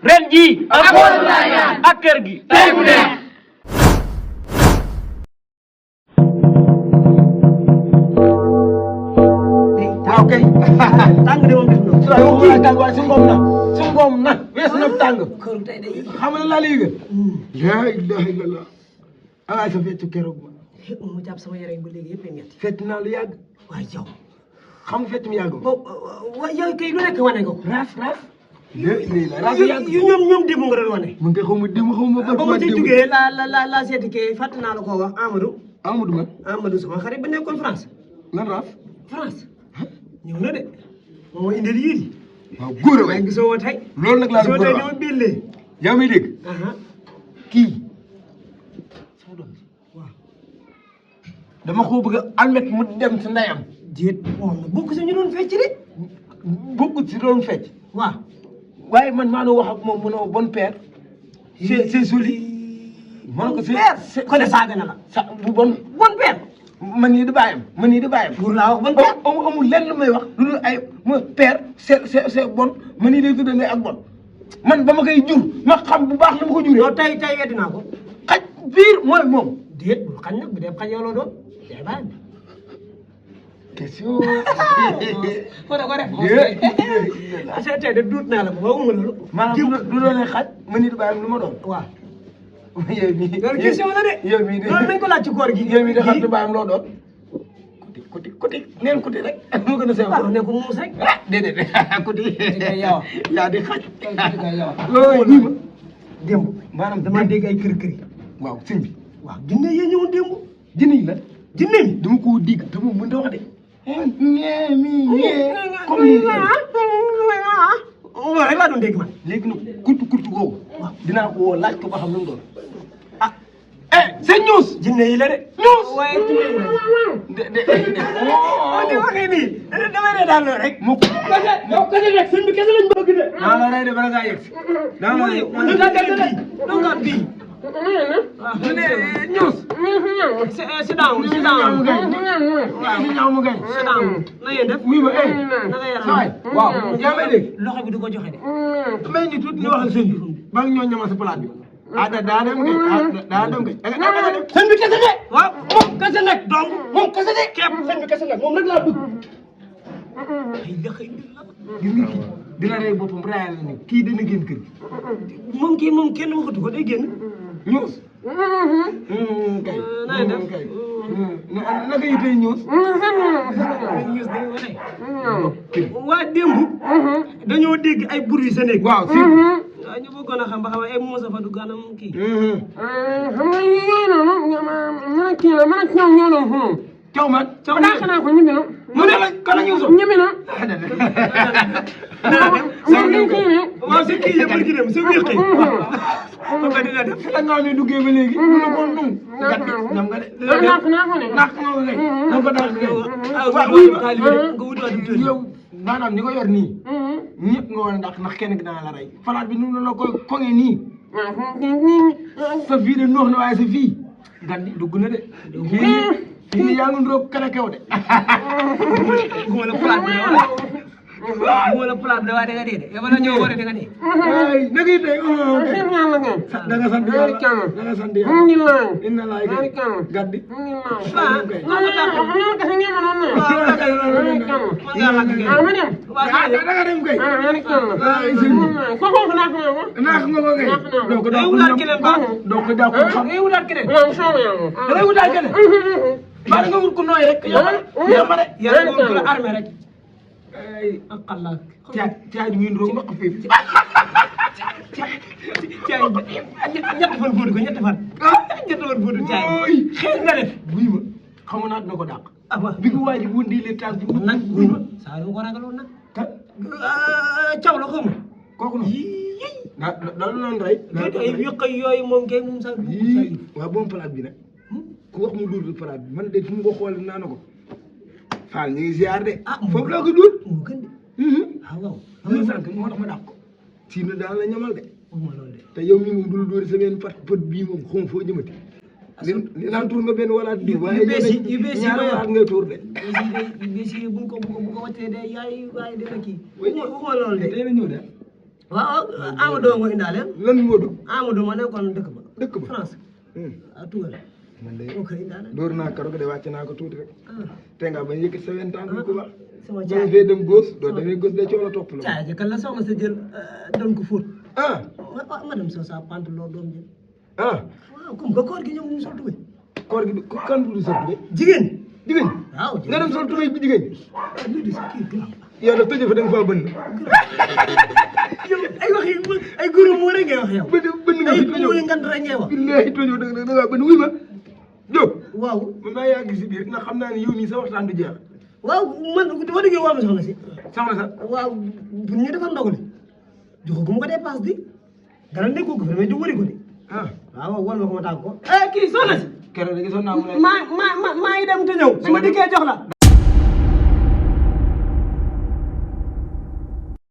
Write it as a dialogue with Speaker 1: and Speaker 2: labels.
Speaker 1: ren jii ak kër gi tey bu neex
Speaker 2: waaw kay tàng de moom def na yow kii tàng waaye su ngoom na weesu na tàng xam nga la léegi la ilaha illallah ay sa feccu keroog ma
Speaker 3: mu jàpp sama yaram ba léegi yëpp metti
Speaker 2: fecc naa lu yàgg
Speaker 3: waaye yow
Speaker 2: xam nga fecc mu yàgg
Speaker 3: waaye yow kay lu nekk wane nga ko
Speaker 2: raaf raaf yàgg
Speaker 3: ñoom démb nga doon wane
Speaker 2: mun nga xaw ma démb xaw ma
Speaker 3: ba ma ci jugee la seeti kee fàtte naa la koo wax
Speaker 2: Amadou man
Speaker 3: Amadou sama xarit ba nekkoon France
Speaker 2: lan raaf
Speaker 3: France ñëw na de moom moo indil yii
Speaker 2: waaw góor a waay
Speaker 3: gisoo tey
Speaker 2: loolu nag laa
Speaker 3: gisoo tey dama billee
Speaker 2: yaa may dégg kii sama doom
Speaker 3: waaw
Speaker 2: dama ko bëgg a almet mu dem si ndeyam
Speaker 3: déet moom na bokk si ñu doon fecc de
Speaker 2: bokkut si doon fecc
Speaker 3: waaw
Speaker 2: waaye man maa ngi wax ak moom mu ne ma bon père c'est joli ma ne ko c'est
Speaker 3: kon saaga na la
Speaker 2: sa bu bon père man nii di bàyyam
Speaker 3: pour laa wax bon père
Speaker 2: amul lenn lu may wax lu dul ay ma père c'est bon man nii day tuddee ak bon man ba ma koy jur ma xam bu baax la ma ko juree
Speaker 3: yow tey weddi naa ko
Speaker 2: xaj biir mooy moom
Speaker 3: déet bul xañ nag bu dee xañ yow la doon day bàyyi
Speaker 2: question
Speaker 3: ko def tey de duut naa la ba waxuma loolu
Speaker 2: maanaam du doon xaj man nii di bàyyam lu ma doon
Speaker 3: waaw
Speaker 2: yow mii
Speaker 3: loolu question la de
Speaker 2: yow mii de
Speaker 3: loolu nañ ko laaj ci koor gi
Speaker 2: yow mii de xam te bàyyam loo doon côté neen côté rek moo gën a sew
Speaker 3: waaw ne ko muus rek
Speaker 2: déedéet côté
Speaker 3: yow
Speaker 2: yaa di xaj
Speaker 3: yow
Speaker 2: loolu ñii ma
Speaker 3: démb maanaam dama dégg ay kër kër
Speaker 2: waaw sëñ bi
Speaker 3: waaw jinne yee ñëwoon démb
Speaker 2: jinne yi la
Speaker 3: jinne mi
Speaker 2: dama koo digg te moom mënut a wax de comme ni
Speaker 3: waaw rek laa doon dégg man
Speaker 2: léegi nag kurtu googu dinaa ko woo laaj ko ba xam lu mu doon c'est ñuus
Speaker 3: jinne yi la de
Speaker 2: ñuus
Speaker 3: waaye jinne yi la de waxee nii damay ne daal rek
Speaker 2: moo ko
Speaker 3: yow kese rek sëñ bi kese lañ bëgg de
Speaker 2: naa la rey de bala ngaa yegg naa la rey
Speaker 3: lu nga dégg bii lu nga bii
Speaker 2: ñuus
Speaker 3: si daaw
Speaker 2: si ñaaw mu gay
Speaker 3: na ngeen def
Speaker 2: oui ma
Speaker 3: na nga yaram
Speaker 2: saay waaw yaa may dégg
Speaker 3: loxo bi du ko joxe de
Speaker 2: may ñu tuuti ñu wax ak sëñ bi ba ñoo ñamal sa palaat bi daa dem kay daa dem kay
Speaker 3: sëñ bi kese de waaw moom kese nag donc moom kese de képp sëñ bi kese nag moom rek laa bëgg ay yaxay
Speaker 2: gis nga kii dina rey boppam rayal na ni kii dina génn kër gi
Speaker 3: moom kenn waxatu ko day génn
Speaker 2: ñuus kay
Speaker 3: na def
Speaker 2: kay naka yitey ñuus
Speaker 3: ñuus day wane waa démb dañoo dégg ay bruit sa néeg
Speaker 2: waaw si
Speaker 3: waaw ñu bëggoon a xam ba xam ay Moussa Fadou ganam kii
Speaker 4: xam nga yooyu noonu man ak kii la man ak ñoom ñoo doon xuloo.
Speaker 2: caw man caw
Speaker 4: daa xanaa ko ñibbi na.
Speaker 2: mu ne la kala ñu so
Speaker 4: ñibbi na.
Speaker 3: waaw si kii yëpp gi dem si biir kii ba dina def
Speaker 2: la nga ne duggee ba léegi mu ne ko num gat ñam nga de
Speaker 4: nak naa ko ne.
Speaker 2: nak nga ko kay na ko daal kay
Speaker 3: nga wut waa
Speaker 2: yow maanaam ñi ko yor nii ñëpp nga war a ndax kenn gi dana la rey falaat bi nu la koy koŋee nii sa vie de noox na waaye sa vie gan di dugg na de fii yaa ngi ndróog kala kew de
Speaker 3: guma la palaat bi wala palaat bi waaye da nga dee de yow bala ñëw war a da nga dee
Speaker 2: ay na ngi tey da nga sant yàlla da nga sant yàlla inna laay gaddi da nga dem kay ay sëñ naak nga ko kay doo ko
Speaker 3: day wutaat keneen baax
Speaker 2: doo ko jàpp xam
Speaker 3: day wutaat keneen
Speaker 2: da ngay wutaat keneen baa nga wut ku nooy rek yama rek
Speaker 3: yaa ngi wut la armée rek
Speaker 2: ay
Speaker 3: ak xalaat
Speaker 2: caay ngi ndróog mbaq fii
Speaker 3: caay ñett fan fóotu ko ñett fan fóotu caay xeex nga def
Speaker 2: buy ma xamu naa dina ko dàq
Speaker 3: ah waaw
Speaker 2: bi ko waa ji wëndee le temps bi
Speaker 3: nag buy ma saa yu ko ragaloon nag caw la xaw ma
Speaker 2: kooku noonu daal noonu rey
Speaker 3: ay yëq yooyu moom kay moom sax
Speaker 2: waaw boom palaat bi nag ku wax mu dóor palaat bi man de fu mu ko xool naa na ko Fall ñu ngi ziar de foofu laa ko dóor
Speaker 3: moo gën de waaw
Speaker 2: am frank moo tax ma dàq ko sii na daan la ñamal de
Speaker 3: ma loolu de
Speaker 2: te yow mii moom dul dóori sa benn pët bii moom xaw foo jëmati li naan tuur nga benn walaat diw waaye ñaari walaat ngay tuur de
Speaker 3: yu bees yi bu ko wàccee de yaay waaye dina kii waxuma loolu de
Speaker 2: tey la ñëw de
Speaker 3: waaw Amadou nga indaale.
Speaker 2: lan Modou.
Speaker 3: Amadou ma nekkoon dëkk ba.
Speaker 2: dëkk ba
Speaker 3: France. ah Tugal.
Speaker 2: man de
Speaker 3: moo koy indaale.
Speaker 2: door naa karo de wàcc naa ko tuuti rek. te nga bañ yëkkat sa wentaan bi ko baax.
Speaker 3: sama
Speaker 2: caay fee dem góos doo demee góos de coono topp la.
Speaker 3: caay kan la soxna sa jël doon ko fóot.
Speaker 2: ah
Speaker 3: ma dem soo sa pantalon doom jël.
Speaker 2: ah
Speaker 3: waaw comme que koor gi ñoom ñu sol tubéy.
Speaker 2: koor gi kan du sol tubéy.
Speaker 3: jigéen.
Speaker 2: jigéen
Speaker 3: waaw
Speaker 2: nga dem sol tubéy bi jigéen.
Speaker 3: lii di kii grave.
Speaker 2: yow nag tëjee fa da nga faa bënn.
Speaker 3: yow ay wax yi ay góor moo rek ngay wax yow.
Speaker 2: bënn nga
Speaker 3: ay
Speaker 2: fi tëjoo
Speaker 3: muy ngand rek ngay wax.
Speaker 2: billahi tëjoo da nga bënn wuy ma Diop.
Speaker 3: waaw
Speaker 2: man maa yàgg si biir ndax xam naa ne yow nii sa waxtaan du jeex.
Speaker 3: waaw man dama déggee waa ma soxna si.
Speaker 2: soxna sa.
Speaker 3: waaw bu ñu defar ndogu li joxaguma ko dépense di dara nekkoo ko fi damay di wëri ko de.
Speaker 2: ah
Speaker 3: waaw wan ma ko ma tàgg ko. kii soxna si.
Speaker 2: keroog da gisoon naa mu ne.
Speaker 3: maa ngi dem te ñëw. su ma dikkee jox la.